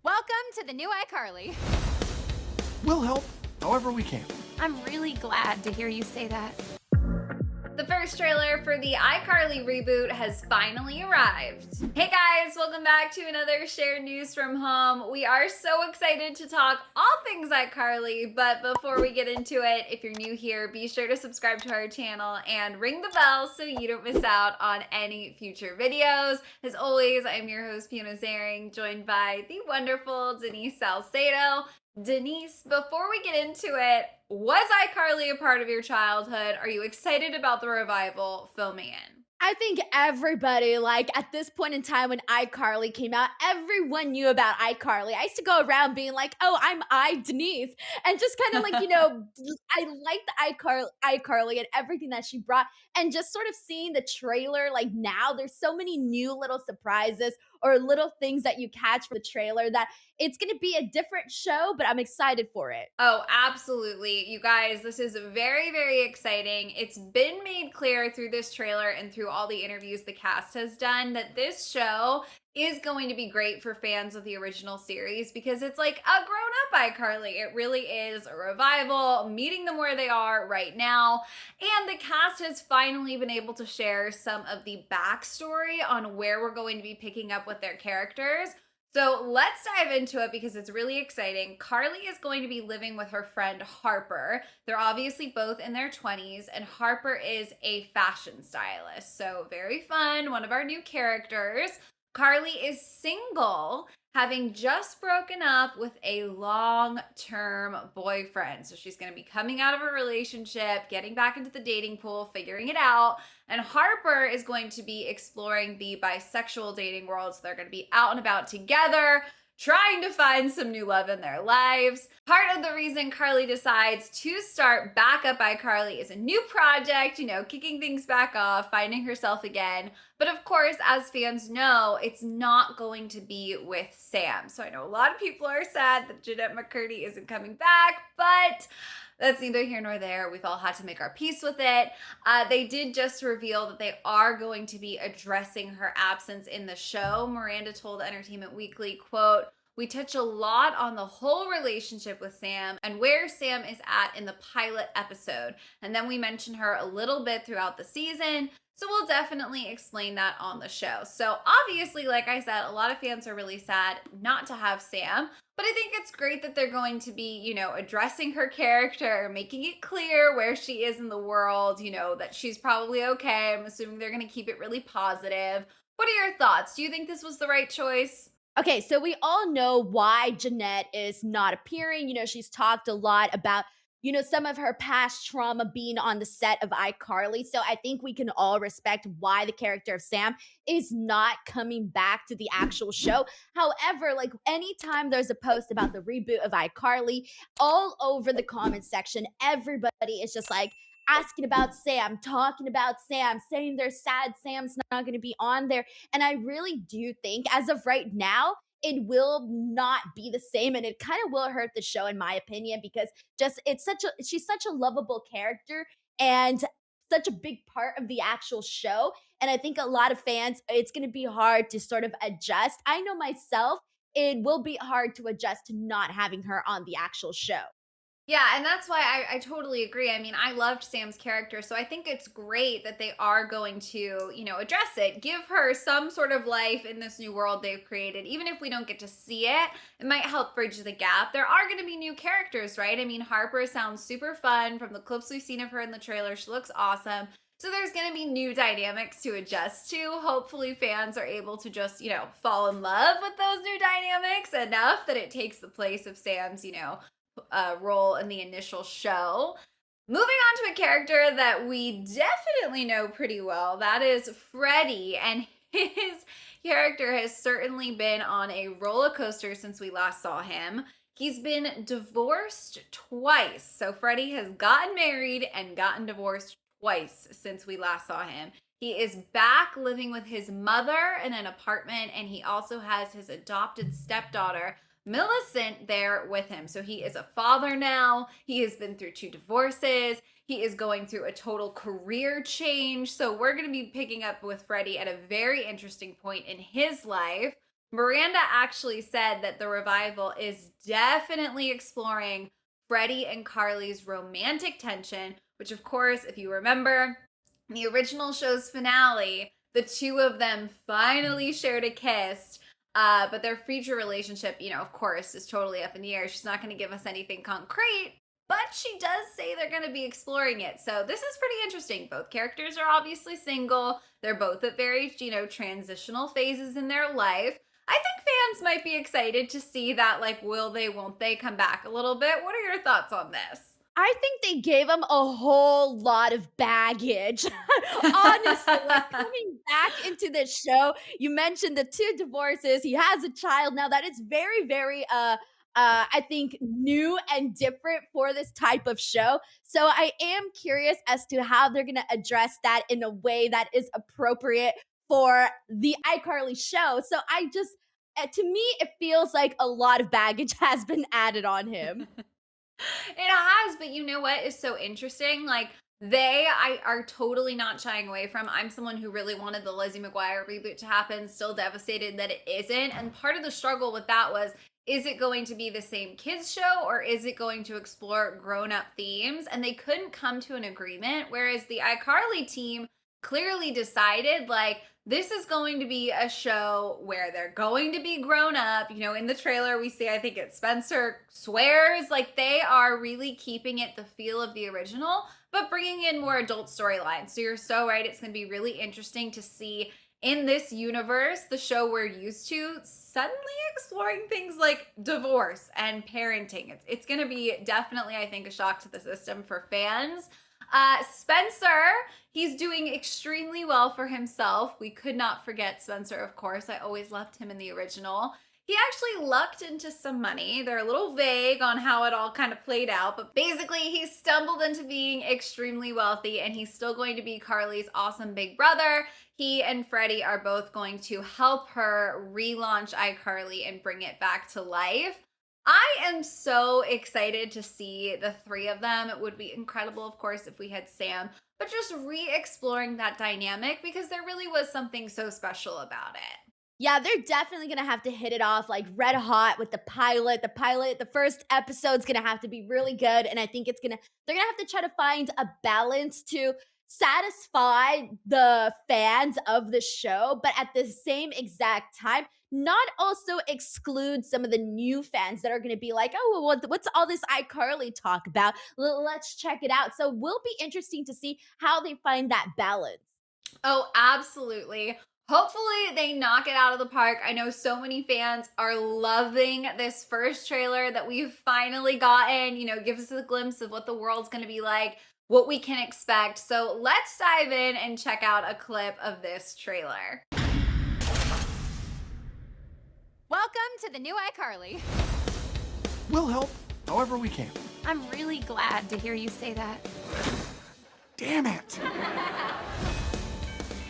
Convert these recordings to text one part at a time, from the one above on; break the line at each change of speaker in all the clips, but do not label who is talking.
Welcome to the new iCarly.
We'll help however we can.
I'm really glad to hear you say that.
The first trailer for the iCarly reboot has finally arrived. Hey guys, welcome back to another shared news from home. We are so excited to talk all things iCarly, but before we get into it, if you're new here, be sure to subscribe to our channel and ring the bell so you don't miss out on any future videos. As always, I'm your host, Fiona Zaring, joined by the wonderful Denise Salcedo. Denise, before we get into it, was iCarly a part of your childhood? Are you excited about the revival? Fill me in.
I think everybody, at this point in time when iCarly came out, everyone knew about iCarly. I used to go around being like, oh, I'm Denise. And just kind of I liked the iCarly and everything that she brought. And just sort of seeing the trailer, now, there's so many new little surprises or little things that you catch from the trailer that it's going to be a different show, but I'm excited for it.
Oh, absolutely. You guys, this is very, very exciting. It's been made clear through this trailer and through all the interviews the cast has done that this show is going to be great for fans of the original series because it's like a grown-up iCarly. It really is a revival, meeting them where they are right now. And the cast has finally been able to share some of the backstory on where we're going to be picking up with their characters. So let's dive into it because it's really exciting. Carly is going to be living with her friend Harper. They're obviously both in their 20s, and Harper is a fashion stylist. So very fun, one of our new characters. Carly is single, having just broken up with a long-term boyfriend. So she's going to be coming out of a relationship, getting back into the dating pool, figuring it out. And Harper is going to be exploring the bisexual dating world. So they're going to be out and about together, trying to find some new love in their lives. Part of the reason Carly decides to start back up iCarly is a new project, kicking things back off, finding herself again. But of course, as fans know, it's not going to be with Sam. So I know a lot of people are sad that Jennete McCurdy isn't coming back, but that's neither here nor there. We've all had to make our peace with it. They did just reveal that they are going to be addressing her absence in the show. Miranda told Entertainment Weekly, quote, "We touch a lot on the whole relationship with Sam and where Sam is at in the pilot episode. And then we mention her a little bit throughout the season. So we'll definitely explain that on the show." So obviously, like I said, a lot of fans are really sad not to have Sam. But I think it's great that they're going to be, addressing her character, making it clear where she is in the world, that she's probably okay. I'm assuming they're going to keep it really positive. What are your thoughts? Do you think this was the right choice?
Okay, so we all know why Jennete is not appearing. She's talked a lot about, some of her past trauma being on the set of iCarly. So I think we can all respect why the character of Sam is not coming back to the actual show. However, anytime there's a post about the reboot of iCarly, all over the comment section, everybody is just asking about Sam, talking about Sam, saying they're sad Sam's not going to be on there. And I really do think, as of right now, it will not be the same, and it kind of will hurt the show, in my opinion, because she's such a lovable character and such a big part of the actual show. And I think a lot of fans, it's going to be hard to sort of adjust. I know myself, it will be hard to adjust to not having her on the actual show.
Yeah, and that's why I totally agree. I mean, I loved Sam's character, so I think it's great that they are going to, address it. Give her some sort of life in this new world they've created. Even if we don't get to see it, it might help bridge the gap. There are going to be new characters, right? I mean, Harper sounds super fun. From the clips we've seen of her in the trailer, she looks awesome. So there's going to be new dynamics to adjust to. Hopefully fans are able to just, fall in love with those new dynamics enough that it takes the place of Sam's, role in the initial show. Moving on to a character that we definitely know pretty well, that is Freddy, and his character has certainly been on a roller coaster since we last saw him. He's been divorced twice. So Freddy has gotten married and gotten divorced twice since we last saw him. He is back living with his mother in an apartment, and he also has his adopted stepdaughter Millicent there with him. So he is a father now. He has been through 2 divorces. He is going through a total career change. So we're going to be picking up with Freddy at a very interesting point in his life. Miranda actually said that the revival is definitely exploring Freddy and Carly's romantic tension, which, of course, if you remember, in the original show's finale, the two of them finally shared a kiss. But their future relationship, of course, is totally up in the air. She's not going to give us anything concrete, but she does say they're going to be exploring it. So this is pretty interesting. Both characters are obviously single. They're both at very, transitional phases in their life. I think fans might be excited to see that, like, will they, won't they come back a little bit? What are your thoughts on this?
I think they gave him a whole lot of baggage. Honestly, like coming back into the show, you mentioned the two divorces. He has a child now. That is very, very I think new and different for this type of show. So I am curious as to how they're gonna address that in a way that is appropriate for the iCarly show. So to me, it feels like a lot of baggage has been added on him.
It has, but you know what is so interesting? Like, I are totally not shying away from. I'm someone who really wanted the Lizzie McGuire reboot to happen, still devastated that it isn't. And part of the struggle with that was, is it going to be the same kids show or is it going to explore grown-up themes? And they couldn't come to an agreement, whereas the iCarly team clearly decided, like, this is going to be a show where they're going to be grown up. In the trailer, we see, I think it's Spencer swears. Like, they are really keeping it the feel of the original, but bringing in more adult storylines. So you're so right. It's going to be really interesting to see in this universe, the show we're used to, suddenly exploring things like divorce and parenting. It's going to be definitely, I think, a shock to the system for fans. Spencer, he's doing extremely well for himself. We could not forget Spencer, of course. I always loved him in the original. He actually lucked into some money. They're a little vague on how it all kind of played out, but basically he stumbled into being extremely wealthy and he's still going to be Carly's awesome big brother. He and Freddy are both going to help her relaunch iCarly and bring it back to life. I am so excited to see the three of them. It would be incredible, of course, if we had Sam, but just re-exploring that dynamic because there really was something so special about it.
Yeah, they're definitely gonna have to hit it off like red hot with the pilot. The first episode's gonna have to be really good, and I think they're gonna have to try to find a balance to satisfy the fans of the show, but at the same exact time, not also exclude some of the new fans that are gonna be like, oh, well, what's all this iCarly talk about? Let's check it out. So, will be interesting to see how they find that balance.
Oh, absolutely. Hopefully they knock it out of the park. I know so many fans are loving this first trailer that we've finally gotten, gives us a glimpse of what the world's going to be like, what we can expect. So let's dive in and check out a clip of this trailer.
Welcome to the new iCarly.
We'll help however we can.
I'm really glad to hear you say that.
Damn it!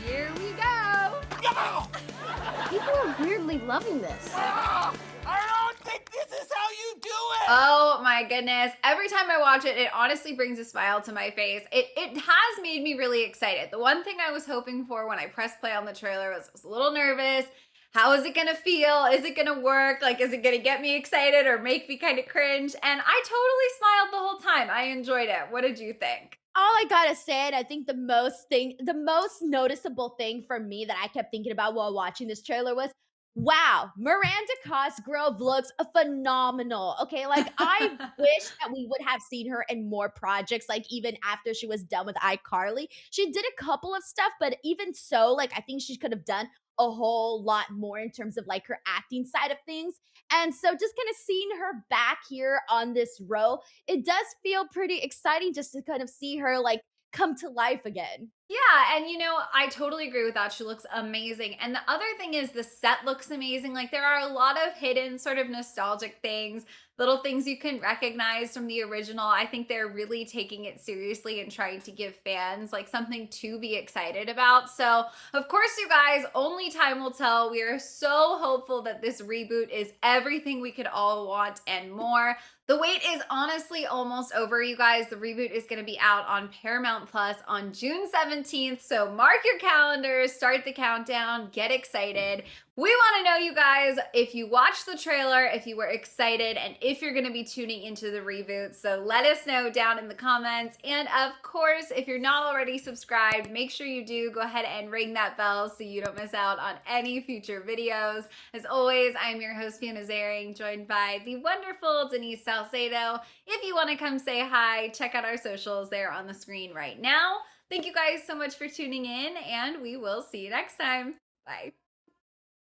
Here we go.
No!
People are weirdly loving this.
I don't think this is how you do it!
Oh my goodness. Every time I watch it, it honestly brings a smile to my face. It has made me really excited. The one thing I was hoping for when I pressed play on the trailer was I was a little nervous. How is it gonna feel? Is it gonna work? Like, is it gonna get me excited or make me kind of cringe? And I totally smiled the whole time. I enjoyed it. What did you think?
All I gotta say, and I think the most noticeable thing for me that I kept thinking about while watching this trailer was, wow, Miranda Cosgrove looks phenomenal. Okay, like I wish that we would have seen her in more projects, like even after she was done with iCarly. She did a couple of stuff, but even so, like I think she could have done a whole lot more in terms of like her acting side of things. And so just kind of seeing her back here on this row, it does feel pretty exciting just to kind of see her like come to life again.
Yeah, and I totally agree with that. She looks amazing. And the other thing is the set looks amazing. Like there are a lot of hidden sort of nostalgic things, little things you can recognize from the original. I think they're really taking it seriously and trying to give fans like something to be excited about. So, of course, you guys, only time will tell. We are so hopeful that this reboot is everything we could all want and more. The wait is honestly almost over, you guys. The reboot is going to be out on Paramount Plus on June 17th. So mark your calendars, start the countdown, get excited. We want to know, you guys, if you watched the trailer, if you were excited, and if you're going to be tuning into the reboot. So let us know down in the comments. And of course, if you're not already subscribed, make sure you do. Go ahead and ring that bell so you don't miss out on any future videos. As always, I'm your host, Fiona Zaring, joined by the wonderful Denise Salcedo. If you want to come say hi, check out our socials. They're on the screen right now. Thank you guys so much for tuning in, and we will see you next time. Bye.